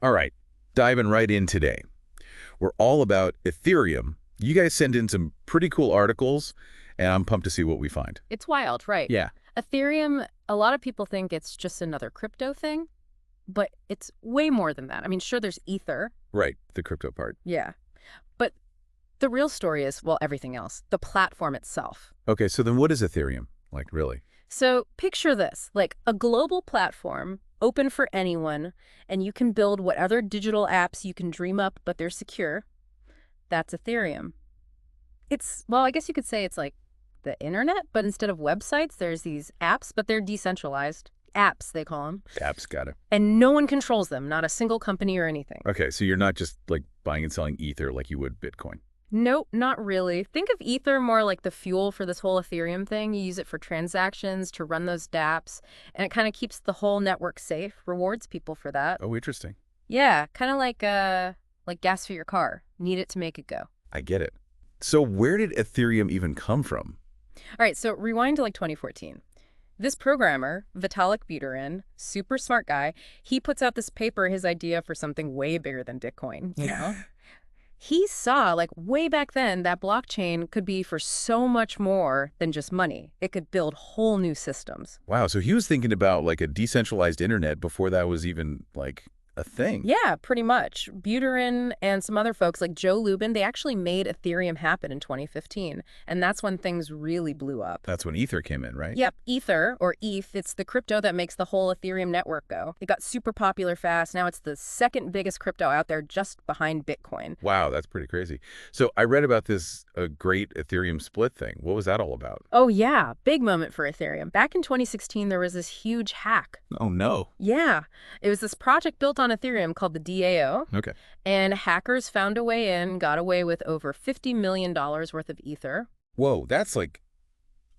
All right, diving right in today. We're all about Ethereum. You guys send in some pretty cool articles, and I'm pumped to see what we find. It's wild, right? Yeah, Ethereum, a lot of people think it's just another crypto thing, but it's way more than that. I mean, sure, there's Ether. right, the crypto part. Yeah. But the real story is, well, everything else, the platform itself. Okay, so then what is Ethereum? Like, really? So picture this, like a global platform, open for anyone, and you can build what other digital apps you can dream up, but they're secure. That's Ethereum. Well, I guess you could say it's like the internet, but instead of websites, there's these apps, but they're decentralized. Apps, they call them. Apps, got it. And no one controls them, not a single company or anything. Okay, so you're not just like buying and selling Ether like you would Bitcoin. Nope, not really. Think of Ether more like the fuel for this whole Ethereum thing. You use it for transactions, to run those dApps, and it kind of keeps the whole network safe, rewards people for that. Oh, interesting. Yeah, kind of like gas for your car. Need it to make it go. I get it. So where did Ethereum even come from? All right, so rewind to like 2014. This programmer, Vitalik Buterin, super smart guy, he puts out this paper, his idea for something way bigger than Bitcoin, you know? He saw, like, way back then, that blockchain could be for so much more than just money. It could build whole new systems. Wow, so he was thinking about like a decentralized internet before that was even like a thing. Yeah, pretty much. Buterin and some other folks like Joe Lubin, they actually made Ethereum happen in 2015. And that's when things really blew up. That's when Ether came in, right? Yep, Ether, or ETH, it's the crypto that makes the whole Ethereum network go. It got super popular fast. Now it's the second biggest crypto out there, just behind Bitcoin. Wow, that's pretty crazy. So I read about this great Ethereum split thing. What was that all about? Oh yeah, big moment for Ethereum. Back in 2016, there was this huge hack. Oh, no. Yeah, it was this project built on Ethereum called the DAO, Okay. and hackers found a way in, got away with over $50 million worth of Ether. Whoa, that's like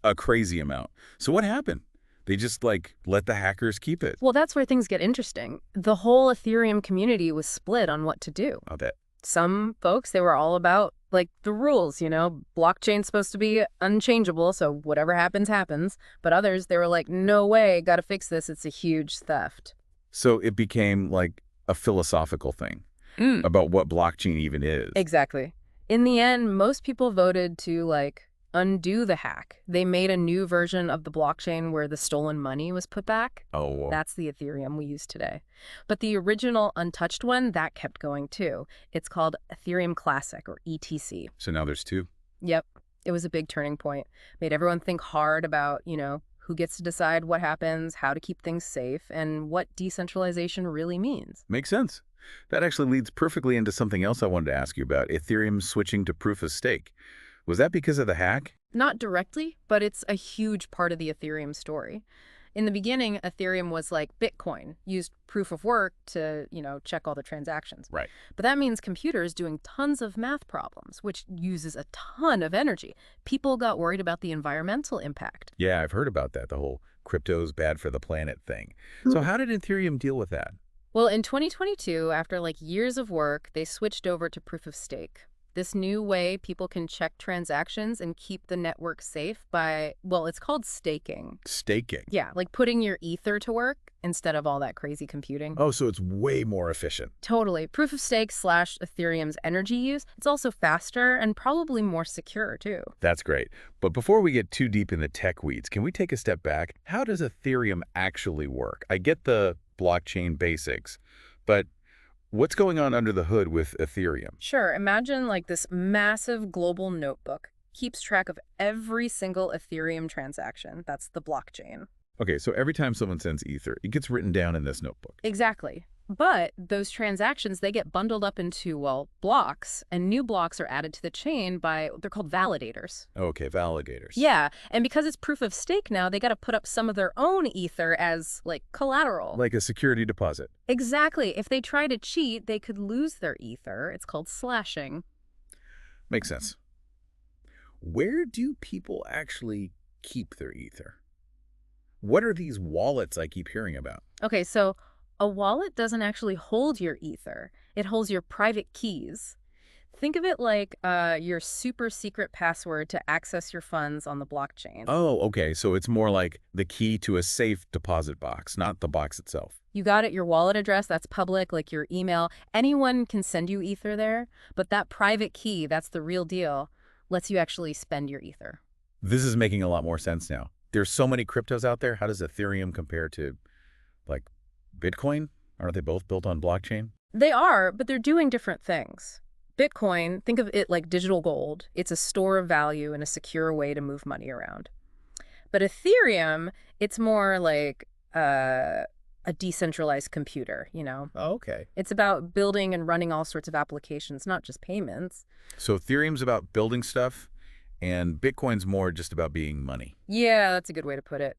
a crazy amount. So what happened? They just like let the hackers keep it. Well, that's where things get interesting. The whole Ethereum community was split on what to do. I bet. Some folks, they were all about, like, the rules, blockchain's supposed to be unchangeable, so whatever happens, happens. But others, they were like, no way, gotta fix this, it's a huge theft. So it became like a philosophical thing about what blockchain even is. Exactly. In the end, most people voted to, like, undo the hack. They made a new version of the blockchain where the stolen money was put back. Oh, whoa. That's the Ethereum we use today. But the original untouched one, that kept going too. It's called Ethereum Classic, or ETC. So now there's two. Yep. It was a big turning point. Made everyone think hard about, who gets to decide what happens, how to keep things safe, and what decentralization really means. Makes sense. That actually leads perfectly into something else I wanted to ask you about, Ethereum switching to proof of stake. Was that because of the hack? Not directly, but it's a huge part of the Ethereum story. In the beginning, Ethereum was like Bitcoin, used proof of work to, check all the transactions. Right. But that means computers doing tons of math problems, which uses a ton of energy. People got worried about the environmental impact. Yeah, I've heard about that, the whole crypto's bad for the planet thing. So how did Ethereum deal with that? Well, in 2022, after like years of work, they switched over to proof of stake. This new way people can check transactions and keep the network safe by, well, it's called staking. Staking? Yeah, like putting your Ether to work instead of all that crazy computing. Oh, so it's way more efficient. Totally. Proof of stake / Ethereum's energy use, it's also faster and probably more secure, too. That's great. But before we get too deep in the tech weeds, can we take a step back? How does Ethereum actually work? I get the blockchain basics, but what's going on under the hood with Ethereum? Sure. Imagine like this massive global notebook. Keeps track of every single Ethereum transaction. That's the blockchain. Okay, so every time someone sends Ether, it gets written down in this notebook. Exactly. But those transactions, they get bundled up into, well, blocks, and new blocks are added to the chain by, they're called validators. Okay, validators. Yeah, and because it's proof of stake now, they got to put up some of their own Ether as, like, collateral. Like a security deposit. Exactly. If they try to cheat, they could lose their Ether. It's called slashing. Makes sense. Where do people actually keep their Ether? What are these wallets I keep hearing about? Okay, so a wallet doesn't actually hold your Ether. It holds your private keys. Think of it like your super secret password to access your funds on the blockchain. Oh, okay. So it's more like the key to a safe deposit box, not the box itself. You got it, your wallet address, that's public, like your email. Anyone can send you Ether there, but that private key, that's the real deal, lets you actually spend your Ether. This is making a lot more sense now. There's so many cryptos out there. How does Ethereum compare to, like, Bitcoin? Aren't they both built on blockchain? They are, but they're doing different things. Bitcoin, think of it like digital gold. It's a store of value and a secure way to move money around. But Ethereum, it's more like a decentralized computer, you know? Oh, okay. It's about building and running all sorts of applications, not just payments. So Ethereum's about building stuff, and Bitcoin's more just about being money. Yeah, that's a good way to put it.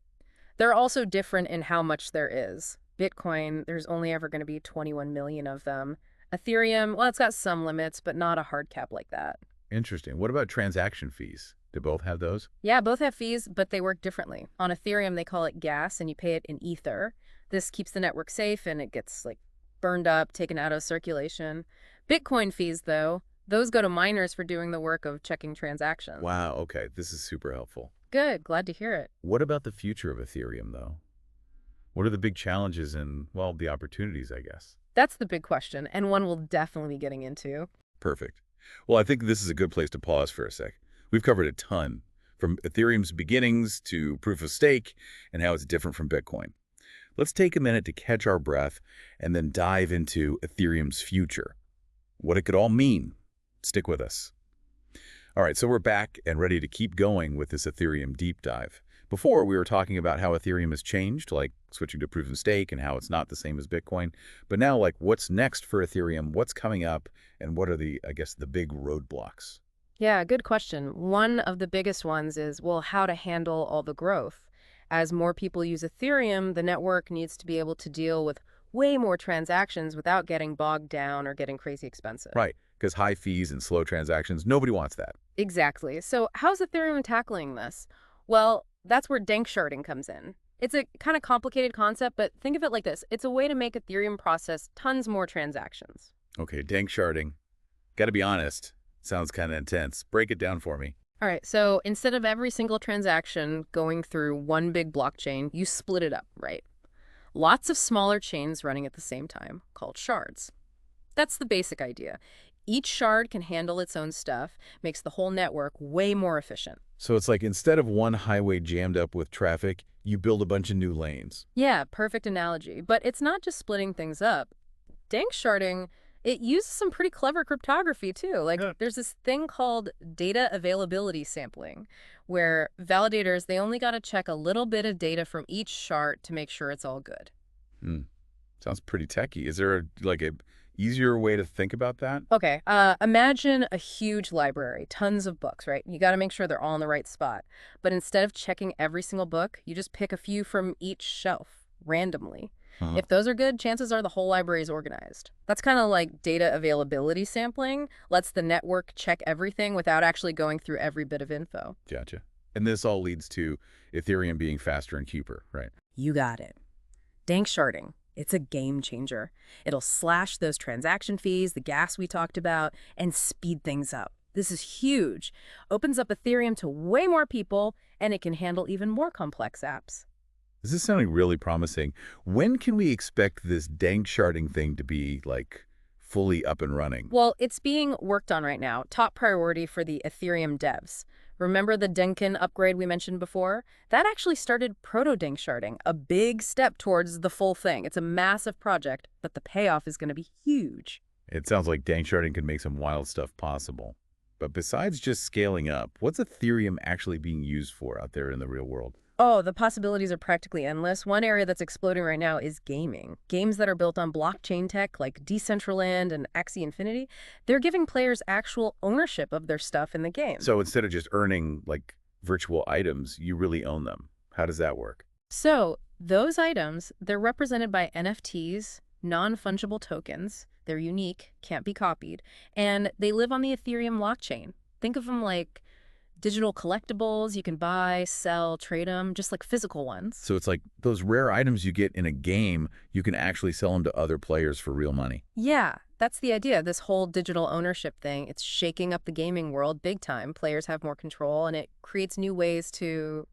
They're also different in how much there is. Bitcoin, there's only ever going to be 21 million of them. Ethereum, well, it's got some limits, but not a hard cap like that. Interesting. What about transaction fees? Do both have those? Yeah, both have fees, but they work differently. On Ethereum, they call it gas, and you pay it in Ether. This keeps the network safe, and it gets, like, burned up, taken out of circulation. Bitcoin fees, though, those go to miners for doing the work of checking transactions. Wow, okay. This is super helpful. Good, glad to hear it. What about the future of Ethereum, though? What are the big challenges and, well, the opportunities, I guess? That's the big question, and one we'll definitely be getting into. Perfect. Well, I think this is a good place to pause for a sec. We've covered a ton, from Ethereum's beginnings to proof of stake and how it's different from Bitcoin. Let's take a minute to catch our breath and then dive into Ethereum's future. What it could all mean. Stick with us. All right, so we're back and ready to keep going with this Ethereum deep dive. Before, we were talking about how Ethereum has changed, like switching to proof of stake and how it's not the same as Bitcoin. But now, like, what's next for Ethereum? What's coming up? And what are the, I guess, the big roadblocks? Yeah, good question. One of the biggest ones is, well, how to handle all the growth. As more people use Ethereum, the network needs to be able to deal with way more transactions without getting bogged down or getting crazy expensive. Right, because high fees and slow transactions, nobody wants that. Exactly. So how's Ethereum tackling this? Well, that's where danksharding comes in. It's a kind of complicated concept, but think of it like this. It's a way to make Ethereum process tons more transactions. Okay, danksharding. Got to be honest, sounds kind of intense. Break it down for me. All right, so instead of every single transaction going through one big blockchain, you split it up, right? Lots of smaller chains running at the same time, called shards. That's the basic idea. Each shard can handle its own stuff, makes the whole network way more efficient. So it's like instead of one highway jammed up with traffic, you build a bunch of new lanes. Yeah, perfect analogy. But it's not just splitting things up. Danksharding, it uses some pretty clever cryptography, too. Like, there's this thing called data availability sampling, where validators, they only got to check a little bit of data from each shard to make sure it's all good. Sounds pretty techy. Is there, like, a easier way to think about that? Okay, imagine a huge library, tons of books, right? You got to make sure they're all in the right spot. But instead of checking every single book, you just pick a few from each shelf randomly. If those are good, chances are the whole library is organized. That's kind of like data availability sampling, lets the network check everything without actually going through every bit of info. Gotcha. And this all leads to Ethereum being faster and cheaper, right? You got it. Danksharding. It's a game changer. It'll slash those transaction fees, the gas we talked about, and speed things up. This is huge. Opens up Ethereum to way more people, and it can handle even more complex apps. This is sounding really promising. When can we expect this danksharding thing to be, like, fully up and running? Well, it's being worked on right now. Top priority for the Ethereum devs. Remember the Denkin upgrade we mentioned before? That actually started proto-danksharding, a big step towards the full thing. It's a massive project, but the payoff is going to be huge. It sounds like danksharding can make some wild stuff possible. But besides just scaling up, what's Ethereum actually being used for out there in the real world? Oh, the possibilities are practically endless. One area that's exploding right now is gaming. Games that are built on blockchain tech like Decentraland and Axie Infinity, they're giving players actual ownership of their stuff in the game. So instead of just earning, like, virtual items, you really own them. How does that work? So those items, they're represented by NFTs, non-fungible tokens. They're unique, can't be copied, and they live on the Ethereum blockchain. Think of them like digital collectibles. You can buy, sell, trade them, just like physical ones. So it's like those rare items you get in a game, you can actually sell them to other players for real money. Yeah, That's the idea. This whole digital ownership thing, it's shaking up the gaming world big time. Players have more control, and it creates new ways to,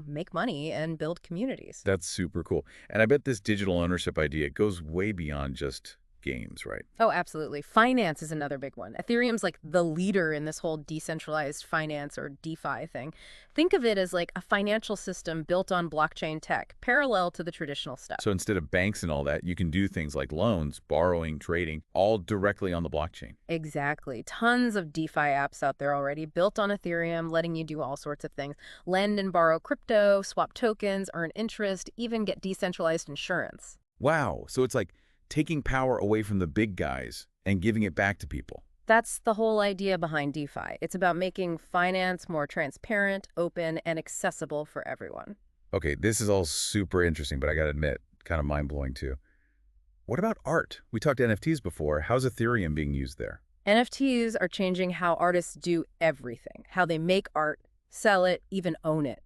make money and build communities. That's super cool. And I bet this digital ownership idea goes way beyond just games, right? Oh, absolutely. Finance is another big one. Ethereum's like the leader in this whole decentralized finance or DeFi thing. Think of it as like a financial system built on blockchain tech, parallel to the traditional stuff. So instead of banks and all that, you can do things like loans, borrowing, trading, all directly on the blockchain. Exactly. Tons of DeFi apps out there already built on Ethereum, letting you do all sorts of things. Lend and borrow crypto, swap tokens, earn interest, even get decentralized insurance. Wow. So it's like taking power away from the big guys and giving it back to people. That's the whole idea behind DeFi. It's about making finance more transparent, open, and accessible for everyone. Okay, this is all super interesting, but I gotta admit, kind of mind-blowing too. What about art? We talked NFTs before. How's Ethereum being used there? NFTs are changing how artists do everything, how they make art, sell it, even own it.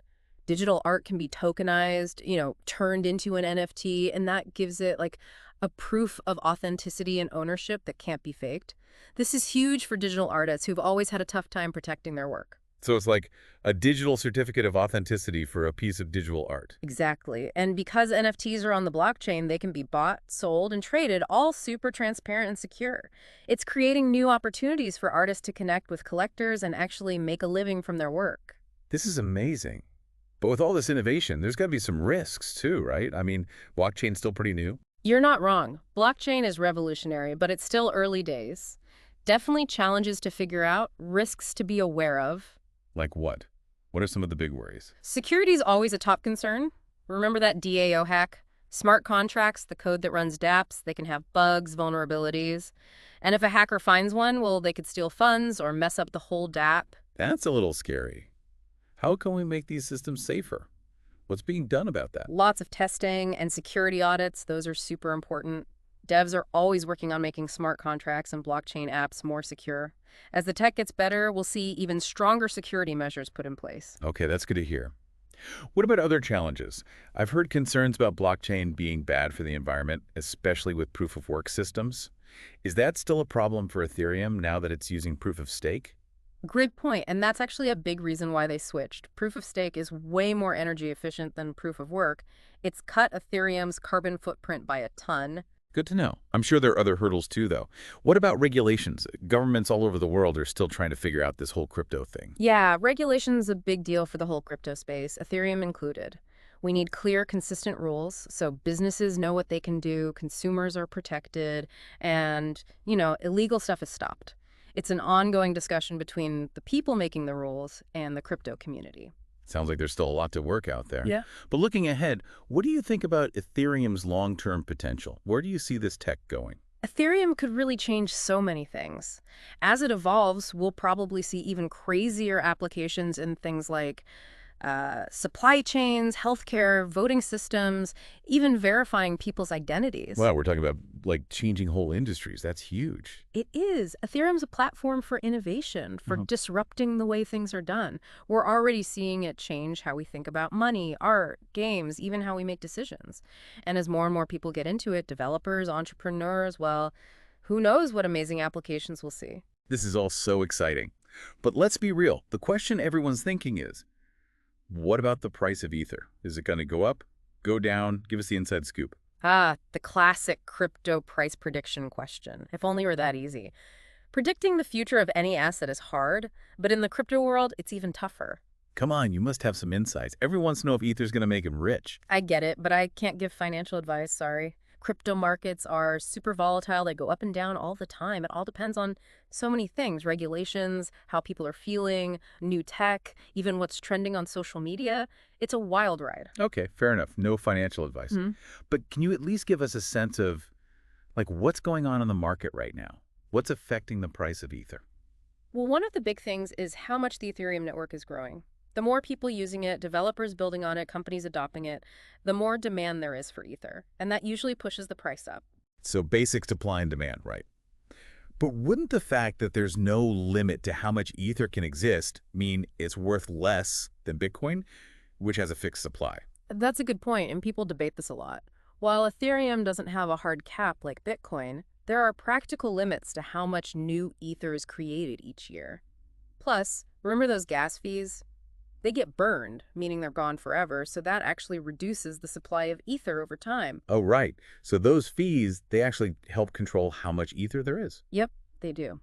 Digital art can be tokenized, turned into an NFT, and that gives it like a proof of authenticity and ownership that can't be faked. This is huge for digital artists who've always had a tough time protecting their work. So it's like a digital certificate of authenticity for a piece of digital art. Exactly. And because NFTs are on the blockchain, they can be bought, sold, and traded, all super transparent and secure. It's creating new opportunities for artists to connect with collectors and actually make a living from their work. This is amazing. But with all this innovation, there's got to be some risks too, right? I mean, blockchain's still pretty new. You're not wrong. Blockchain is revolutionary, but it's still early days. Definitely challenges to figure out, risks to be aware of. Like what? What are some of the big worries? Security is always a top concern. Remember that DAO hack? Smart contracts, the code that runs dApps, they can have bugs, vulnerabilities. And if a hacker finds one, well, they could steal funds or mess up the whole dApp. That's a little scary. How can we make these systems safer? What's being done about that? Lots of testing and security audits, those are super important. Devs are always working on making smart contracts and blockchain apps more secure. As the tech gets better, we'll see even stronger security measures put in place. Okay, that's good to hear. What about other challenges? I've heard concerns about blockchain being bad for the environment, especially with proof-of-work systems. Is that still a problem for Ethereum now that it's using proof of stake? Great point, and that's actually a big reason why they switched. Proof of stake is way more energy efficient than proof of work. It's cut Ethereum's carbon footprint by a ton. Good to know. I'm sure there are other hurdles too, though. What about regulations? Governments all over the world are still trying to figure out this whole crypto thing. Yeah, regulation's a big deal for the whole crypto space, Ethereum included. We need clear, consistent rules so businesses know what they can do, consumers are protected, and, illegal stuff is stopped. It's an ongoing discussion between the people making the rules and the crypto community. Sounds like there's still a lot to work out there. Yeah. But looking ahead, what do you think about Ethereum's long-term potential? Where do you see this tech going? Ethereum could really change so many things. As it evolves, we'll probably see even crazier applications in things like supply chains, healthcare, voting systems, even verifying people's identities. Wow, we're talking about like changing whole industries. That's huge. It is. Ethereum's a platform for innovation, for disrupting the way things are done. We're already seeing it change how we think about money, art, games, even how we make decisions. And as more and more people get into it, developers, entrepreneurs, well, who knows what amazing applications we'll see. This is all so exciting. But let's be real. The question everyone's thinking is, what about the price of Ether? Is it going to go up, go down? Give us the inside scoop. The classic crypto price prediction question. If only it were that easy. Predicting the future of any asset is hard, but in the crypto world, it's even tougher. Come on, you must have some insights. Everyone wants to know if Ether's going to make him rich. I get it, but I can't give financial advice, sorry. Crypto markets are super volatile. They go up and down all the time. It all depends on so many things, regulations, how people are feeling, new tech, even what's trending on social media. It's a wild ride. Okay, fair enough. No financial advice. But can you at least give us a sense of, like, what's going on in the market right now? What's affecting the price of Ether? Well, one of the big things is how much the Ethereum network is growing. The more people using it, developers building on it, companies adopting it, the more demand there is for Ether. And that usually pushes the price up. So basic supply and demand, right? But wouldn't the fact that there's no limit to how much Ether can exist mean it's worth less than Bitcoin, which has a fixed supply? That's a good point, and people debate this a lot. While Ethereum doesn't have a hard cap like Bitcoin, There are practical limits to how much new ether is created each year. Plus, remember those gas fees? They get burned, meaning they're gone forever, so that actually reduces the supply of ether over time. Oh, right. So those fees, they actually help control how much ether there is. Yep, they do.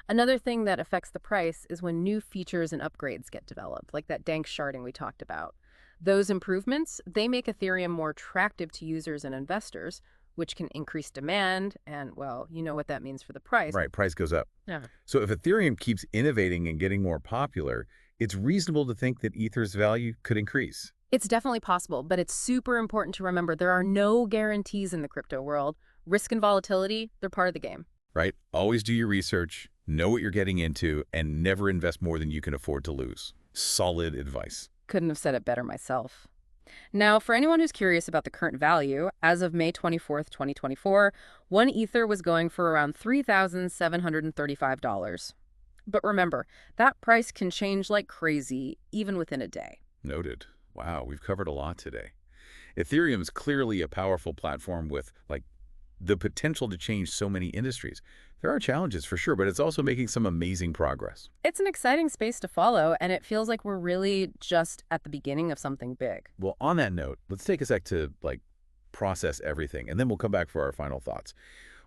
Another thing that affects the price is when new features and upgrades get developed, like that dank sharding we talked about. Those improvements, they make Ethereum more attractive to users and investors, which can increase demand, and, well, you know what that means for the price. Right, price goes up. Yeah. So if Ethereum keeps innovating and getting more popular, it's reasonable to think that Ether's value could increase. It's definitely possible, but it's super important to remember there are no guarantees in the crypto world. Risk and volatility, they're part of the game. Right? Always do your research, know what you're getting into, and never invest more than you can afford to lose. Solid advice. Couldn't have said it better myself. Now, for anyone who's curious about the current value, as of May 24th, 2024, one Ether was going for around $3,735. But remember, that price can change like crazy, even within a day. Noted. Wow, we've covered a lot today. Ethereum is clearly a powerful platform with, the potential to change so many industries. There are challenges for sure, but it's also making some amazing progress. It's an exciting space to follow, and it feels like we're really just at the beginning of something big. Well, on that note, let's take a sec to, process everything, and then we'll come back for our final thoughts.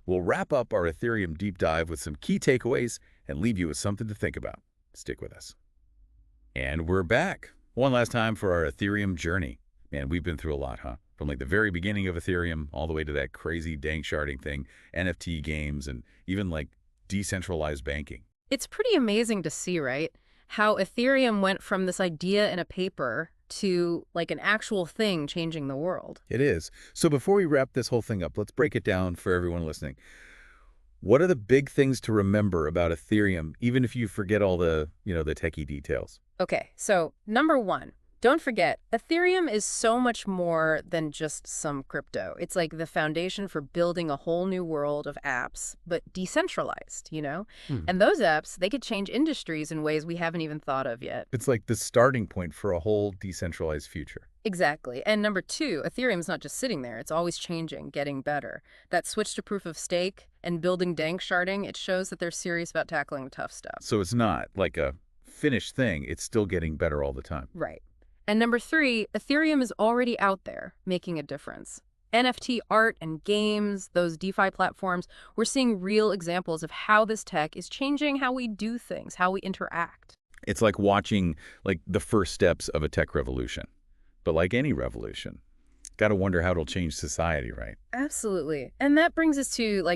We'll wrap up our Ethereum deep dive with some key takeaways and leave you with something to think about. Stick with us. And we're back. One last time for our Ethereum journey. Man, we've been through a lot, huh? From the very beginning of Ethereum all the way to that crazy dank sharding thing, NFT games, and even decentralized banking. It's pretty amazing to see, right? How Ethereum went from this idea in a paper to an actual thing changing the world. It is. So before we wrap this whole thing up, let's break it down for everyone listening. What are the big things to remember about Ethereum, even if you forget all the techie details? Okay, so number one, don't forget, Ethereum is so much more than just some crypto. It's like the foundation for building a whole new world of apps, but decentralized, you know? And those apps, they could change industries in ways we haven't even thought of yet. It's like the starting point for a whole decentralized future. Exactly. And number two, Ethereum's not just sitting there. It's always changing, getting better. That switch to proof of stake and building dank sharding, it shows that they're serious about tackling the tough stuff. So it's not like a finished thing. It's still getting better all the time. Right. And number three, Ethereum is already out there making a difference. NFT art and games, those DeFi platforms, we're seeing real examples of how this tech is changing how we do things, how we interact. It's like watching the first steps of a tech revolution. But like any revolution, got to wonder how it'll change society, right? Absolutely. And that brings us to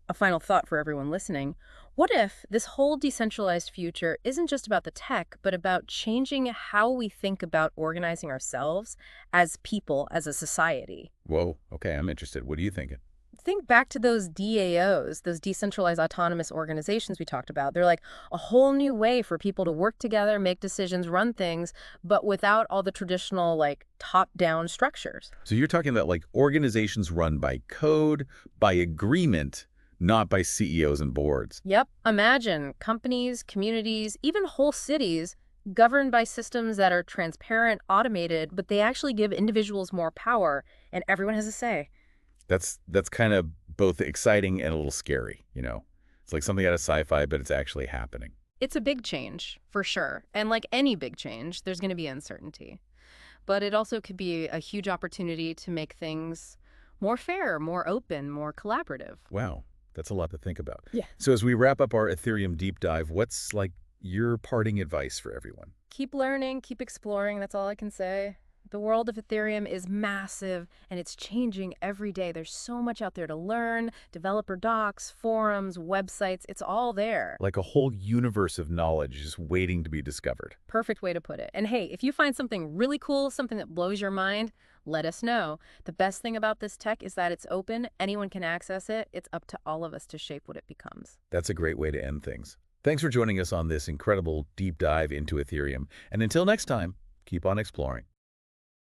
a final thought for everyone listening. What if this whole decentralized future isn't just about the tech, but about changing how we think about organizing ourselves as people, as a society? Whoa, okay, I'm interested. What are you thinking? Think back to those DAOs, those decentralized autonomous organizations we talked about. They're like a whole new way for people to work together, make decisions, run things, but without all the traditional top-down structures. So you're talking about organizations run by code, by agreement, not by CEOs and boards. Yep. Imagine companies, communities, even whole cities governed by systems that are transparent, automated, but they actually give individuals more power, and everyone has a say. That's kind of both exciting and a little scary, It's like something out of sci-fi, but it's actually happening. It's a big change, for sure. And like any big change, there's going to be uncertainty. But it also could be a huge opportunity to make things more fair, more open, more collaborative. Wow, that's a lot to think about. Yeah. So as we wrap up our Ethereum deep dive, what's your parting advice for everyone? Keep learning, keep exploring, that's all I can say. The world of Ethereum is massive, and it's changing every day. There's so much out there to learn, developer docs, forums, websites, it's all there. Like a whole universe of knowledge just waiting to be discovered. Perfect way to put it. And hey, if you find something really cool, something that blows your mind, let us know. The best thing about this tech is that it's open. Anyone can access it. It's up to all of us to shape what it becomes. That's a great way to end things. Thanks for joining us on this incredible deep dive into Ethereum. And until next time, keep on exploring.